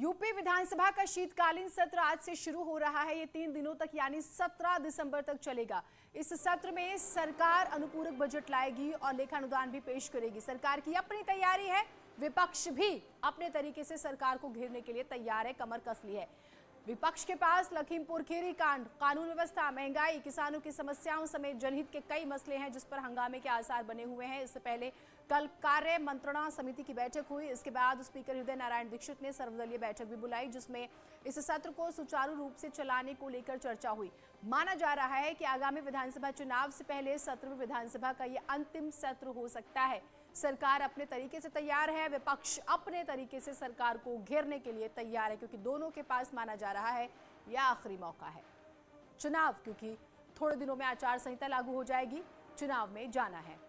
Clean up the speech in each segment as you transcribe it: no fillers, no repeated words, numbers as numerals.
UP विधानसभा का शीतकालीन सत्र आज से शुरू हो रहा है। ये 3 दिनों तक यानी 17 दिसंबर तक चलेगा। इस सत्र में सरकार अनुपूरक बजट लाएगी और लेखानुदान भी पेश करेगी। सरकार की अपनी तैयारी है, विपक्ष भी अपने तरीके से सरकार को घेरने के लिए तैयार है, कमर कस ली है। विपक्ष के पास लखीमपुर खीरी कांड, कानून व्यवस्था, महंगाई, किसानों की समस्याओं समेत जनहित के कई मसले हैं जिस पर हंगामे के आसार बने हुए हैं। इससे पहले कल कार्य मंत्रणा समिति की बैठक हुई। इसके बाद स्पीकर हृदय नारायण दीक्षित ने सर्वदलीय बैठक भी बुलाई जिसमें इस सत्र को सुचारू रूप से चलाने को लेकर चर्चा हुई। माना जा रहा है कि आगामी विधानसभा चुनाव से पहले 17वीं विधानसभा का यह अंतिम सत्र हो सकता है। सरकार अपने तरीके से तैयार है, विपक्ष अपने तरीके से सरकार को घेरने के लिए तैयार है क्योंकि दोनों के पास माना जा रहा है यह आखिरी मौका है चुनाव, क्योंकि थोड़े दिनों में आचार संहिता लागू हो जाएगी, चुनाव में जाना है।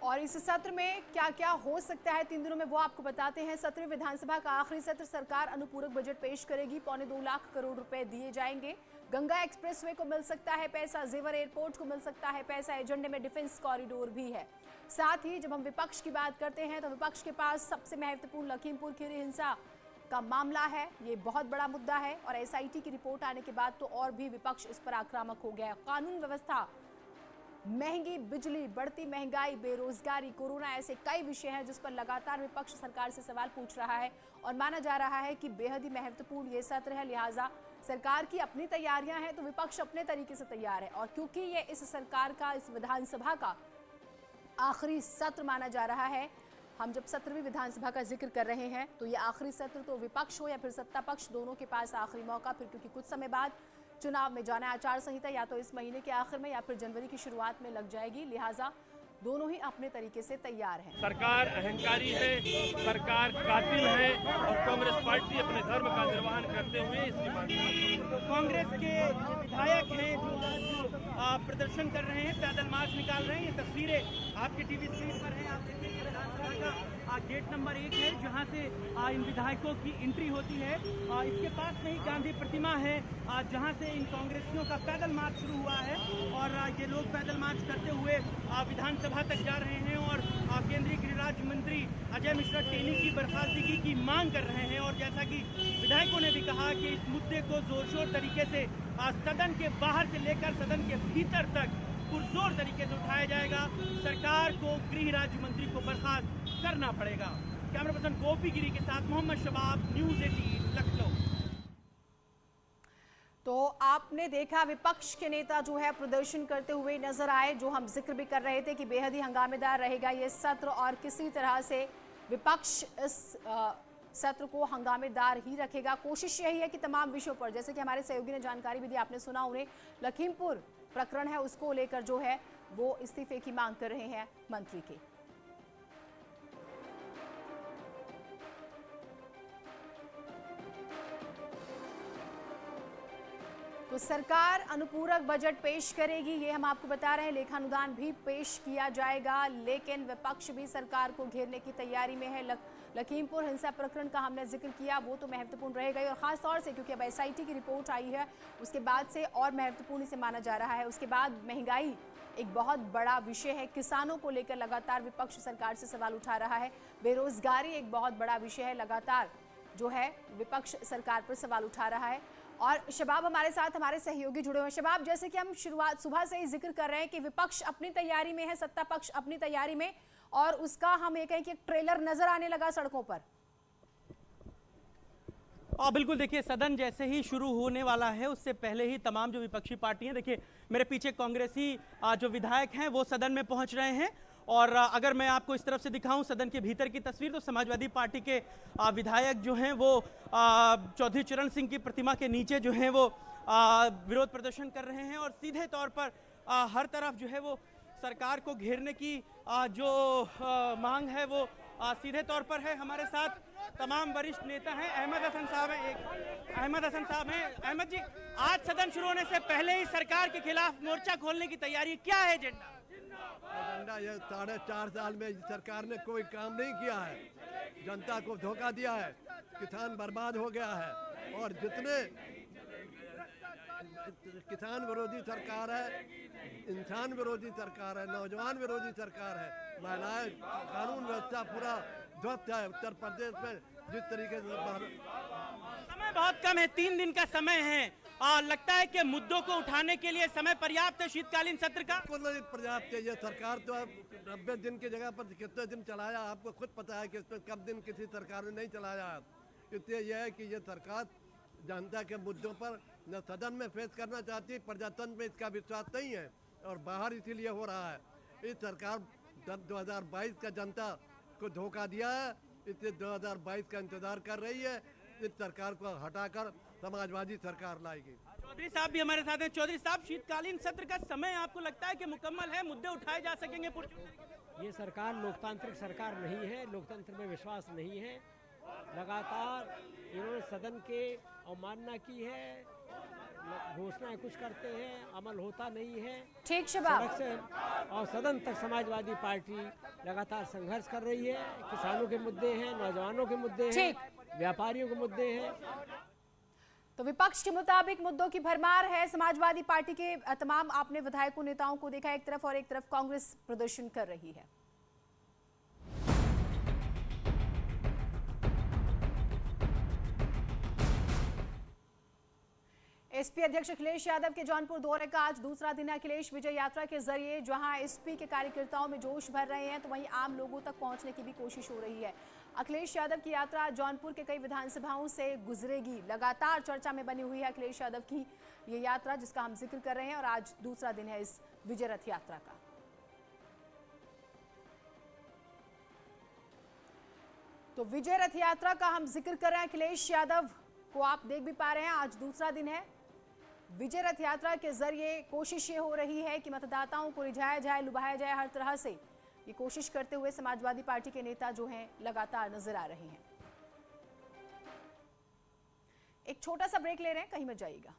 और इस सत्र में क्या क्या हो सकता है 3 दिनों में वो आपको बताते हैं। 17वीं विधानसभा का आखिरी सत्र, सरकार अनुपूरक बजट पेश करेगी। 2.25 लाख करोड़ रुपए दिए जाएंगे। गंगा एक्सप्रेसवे को मिल सकता है पैसा, जेवर एयरपोर्ट को मिल सकता है पैसा, एजेंडे में डिफेंस कॉरिडोर भी है। साथ ही जब हम विपक्ष की बात करते हैं तो विपक्ष के पास सबसे महत्वपूर्ण लखीमपुर खीरी हिंसा का मामला है। ये बहुत बड़ा मुद्दा है और एसआईटी की रिपोर्ट आने के बाद तो और भी विपक्ष इस पर आक्रामक हो गया। कानून व्यवस्था, महंगी बिजली, बढ़ती महंगाई, बेरोजगारी, कोरोना, ऐसे कई विषय हैं जिस पर लगातार विपक्ष सरकार से सवाल पूछ रहा है और माना जा रहा है कि बेहद ही महत्वपूर्ण ये सत्र है। लिहाजा सरकार की अपनी तैयारियां हैं तो विपक्ष अपने तरीके से तैयार है और क्योंकि ये इस सरकार का, इस विधानसभा का आखिरी सत्र माना जा रहा है, हम जब 17वीं विधानसभा का जिक्र कर रहे हैं तो ये आखिरी सत्र तो विपक्ष हो या फिर सत्ता पक्ष, दोनों के पास आखिरी मौका, फिर क्योंकि कुछ समय बाद चुनाव में जाना है। आचार संहिता या तो इस महीने के आखिर में या फिर जनवरी की शुरुआत में लग जाएगी। लिहाजा दोनों ही अपने तरीके से तैयार हैं। सरकार अहंकारी है, सरकार कातिल है और कांग्रेस पार्टी अपने धर्म का निर्वहन करते हुए इसकी मांग। कांग्रेस के विधायक हैं जो प्रदर्शन कर रहे हैं, पैदल मार्च निकाल रहे हैं। ये तस्वीरें आपके टीवी स्क्रीन पर हैं। आप देखिए विधानसभा का गेट नंबर 1 है जहां से इन विधायकों की एंट्री होती है। इसके पास में ही गांधी प्रतिमा है जहां से इन कांग्रेसियों का पैदल मार्च शुरू हुआ है और ये लोग पैदल मार्च करते हुए विधानसभा तक जा रहे हैं और केंद्रीय गृह राज्य मंत्री अजय मिश्रा टेनी की बर्खास्तगी की मांग कर रहे हैं। और जैसा कि विधायकों ने भी कहा कि इस मुद्दे को जोर शोर तरीके से सदन के बाहर से लेकर सदन के भीतर तक पुरजोर तरीके से उठाया जाएगा। सरकार को गृह राज्य मंत्री को बर्खास्त करना पड़ेगा। कैमरा पर्सन गोपी गिरी के साथ मोहम्मद शबाब, न्यूज़ 18 लखनऊ। तो आपने देखा विपक्ष के नेता जो है प्रदर्शन करते हुए नजर आए, जो हम जिक्र भी कर रहे थे कि बेहद ही हंगामेदार रहेगा ये सत्र और किसी तरह से विपक्ष इस सत्र को हंगामेदार ही रखेगा। कोशिश यही है कि तमाम विषयों पर, जैसे कि हमारे सहयोगी ने जानकारी भी दी, आपने सुना उन्हें, लखीमपुर प्रकरण है उसको लेकर जो है वो इस्तीफे की मांग कर रहे हैं मंत्री के। तो सरकार अनुपूरक बजट पेश करेगी, ये हम आपको बता रहे हैं। लेखानुदान भी पेश किया जाएगा, लेकिन विपक्ष भी सरकार को घेरने की तैयारी में है। लखीमपुर हिंसा प्रकरण का हमने जिक्र किया, वो तो महत्वपूर्ण रहेगा ही और खास तौर से क्योंकि अब एसआईटी की रिपोर्ट आई है उसके बाद से और महत्वपूर्ण इसे माना जा रहा है। उसके बाद महंगाई एक बहुत बड़ा विषय है, किसानों को लेकर लगातार विपक्ष सरकार से सवाल उठा रहा है। बेरोजगारी एक बहुत बड़ा विषय है, लगातार जो है विपक्ष सरकार पर सवाल उठा रहा है। और शबाब हमारे साथ, हमारे सहयोगी जुड़े हुए हैं। शबाब, जैसे कि हम शुरुआत सुबह से ही जिक्र कर रहे हैं कि विपक्ष अपनी तैयारी में है, सत्ता पक्ष अपनी तैयारी में, और उसका हम ये कहें कि एक ट्रेलर नजर आने लगा सड़कों पर। बिल्कुल, देखिए सदन जैसे ही शुरू होने वाला है उससे पहले ही तमाम जो विपक्षी पार्टियां, देखिए मेरे पीछे कांग्रेसी जो विधायक हैं वो सदन में पहुंच रहे हैं। और अगर मैं आपको इस तरफ से दिखाऊं सदन के भीतर की तस्वीर, तो समाजवादी पार्टी के विधायक जो हैं वो चौधरी चरण सिंह की प्रतिमा के नीचे जो है वो विरोध प्रदर्शन कर रहे हैं और सीधे तौर पर हर तरफ जो है वो सरकार को घेरने की जो मांग है वो सीधे तौर पर है। हमारे साथ तमाम वरिष्ठ नेता हैं। अहमद हसन साहब हैं, अहमद जी, आज सदन शुरू होने से पहले ही सरकार के खिलाफ मोर्चा खोलने की तैयारी, क्या है एजेंडा? ये 4.5 साल में सरकार ने कोई काम नहीं किया है, जनता को धोखा दिया है, किसान बर्बाद हो गया है और जितने किसान विरोधी सरकार है, इंसान विरोधी सरकार है, नौजवान विरोधी सरकार है। महिलाएं, कानून व्यवस्था पूरा ध्वस्त है उत्तर प्रदेश में। जिस तरीके से समय बहुत कम है, 3 दिन का समय है, लगता है कि मुद्दों को उठाने के लिए समय पर्याप्त है शीतकालीन सत्र का? बिल्कुल नहीं पर्याप्त है। ये सरकार तो अब 90 दिन की जगह पर कितने दिन चलाया, आपको खुद पता है कि इस पर कब दिन किसी सरकार ने नहीं चलाया। इसलिए यह है कि ये सरकार जनता के मुद्दों पर न सदन में पेश करना चाहती, प्रजातंत्र में इसका विश्वास नहीं है और बाहर इसीलिए हो रहा है। इस सरकार 2022 का जनता को धोखा दिया है, इसलिए 2022 का इंतजार कर रही है। इस सरकार को हटाकर समाजवादी सरकार लाएगी। चौधरी साहब भी हमारे साथ हैं। चौधरी साहब, शीतकालीन सत्र का समय आपको लगता है कि मुकम्मल है, मुद्दे उठाए जा सकेंगे? ये सरकार लोकतांत्रिक सरकार नहीं है, लोकतंत्र में विश्वास नहीं है। लगातार इन्होंने सदन के अवमानना की है, घोषणाएं कुछ करते हैं, अमल होता नहीं है। ठीक शबाब। सड़क से और सदन तक समाजवादी पार्टी लगातार संघर्ष कर रही है। किसानों के मुद्दे हैं, नौजवानों के मुद्दे हैं, व्यापारियों के मुद्दे हैं। तो विपक्ष के मुताबिक मुद्दों की भरमार है। समाजवादी पार्टी के तमाम आपने विधायकों नेताओं को देखा एक तरफ, और एक तरफ कांग्रेस प्रदर्शन कर रही है। एसपी अध्यक्ष अखिलेश यादव के जौनपुर दौरे का आज दूसरा दिन है। अखिलेश विजय यात्रा के जरिए जहां एसपी के कार्यकर्ताओं में जोश भर रहे हैं, तो वहीं आम लोगों तक पहुंचने की भी कोशिश हो रही है। अखिलेश यादव की यात्रा जौनपुर के कई विधानसभाओं से गुजरेगी। लगातार चर्चा में बनी हुई है अखिलेश यादव की ये यात्रा, जिसका हम जिक्र कर रहे हैं, और आज दूसरा दिन है इस विजय रथ यात्रा का। तो विजय रथ यात्रा का हम जिक्र कर रहे हैं। अखिलेश यादव को आप देख भी पा रहे हैं, आज दूसरा दिन है। विजय रथ यात्रा के जरिए कोशिश ये हो रही है कि मतदाताओं को रिझाया जाए, लुभाया जाए। हर तरह से ये कोशिश करते हुए समाजवादी पार्टी के नेता जो हैं लगातार नजर आ रहे हैं। एक छोटा सा ब्रेक ले रहे हैं, कहीं मत जाइएगा।